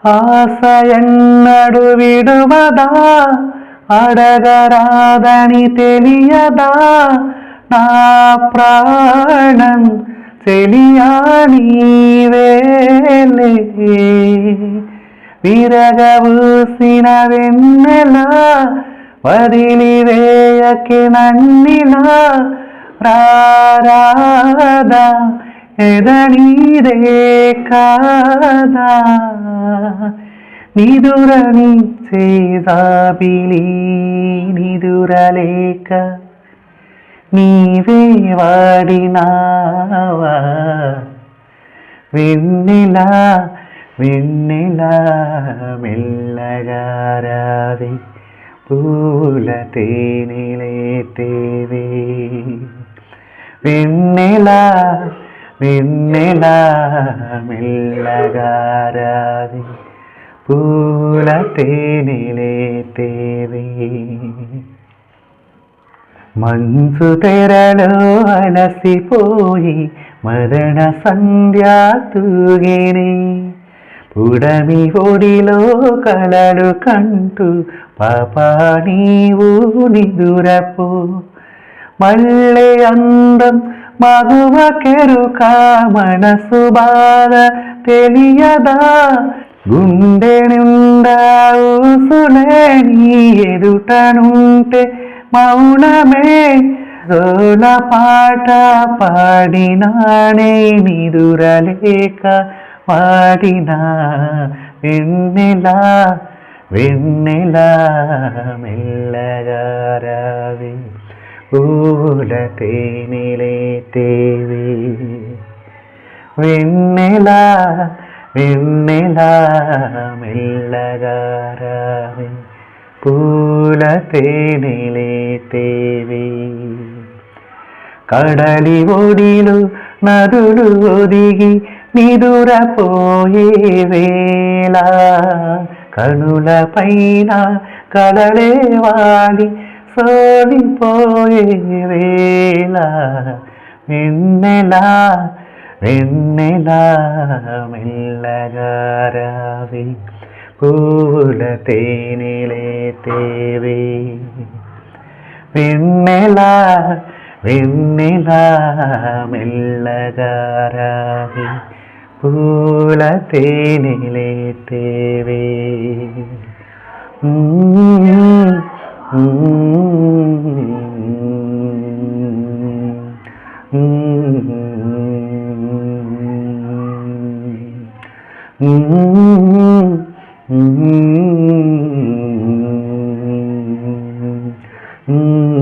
ఆశ ఎన్నడు విడువదా, అడగరాదని తెలియదా, నా ప్రాణం చెలియా నీవేలే. విరగబూసిన వెన్నెలా వదిలివేయకి నన్నిలా, రారాదా ఎదనీదే కాదా. నిదురని చేజాబిలి నిదురలేక నీవే వాడినావా. వెన్నెలా వెన్నెలా మెల్లగా రావే, పూల తేనెలే తేవే. వెన్నెలా వెన్నెలా మెల్లగా రావే, పూల తేనెలే తేవే. మంచు తెరలో అలసిపోయి మరణ సంధ్యా తూగేనే, పుడమి ఒడిలో కలలు కంటూ పాపా నీవు నిదురపో. మళ్ళీ అందం మగువ కెరుక మనసు బాధ తెలియదా, గుండె నిండా ఊసులే నీ ఎదుటనుంటే మౌనమే. రోల పాట పాడినానే నిదురలేక వాడినా. వెన్నెలా వెన్నెలా మెల్లగా రావే, పూల తేనెలే తేవే. వెన్నెలా వెన్నెలా మెల్లగా రావే, పూల తేనెలే తేవే. కడలి ఒడిలో నదులు ఒదిగి నిదురపోయే వేళ, కనుల పైన కలలే వాలి సోలిపోయే వేళ. వెన్నెలా వెన్నెలా మెల్లగా రావే, పూల తేనెలే తేవే. వెన్నెలా వెన్నెలా మెల్లగా రావే, పూల తేనెలే తేవే. Mm-hmm.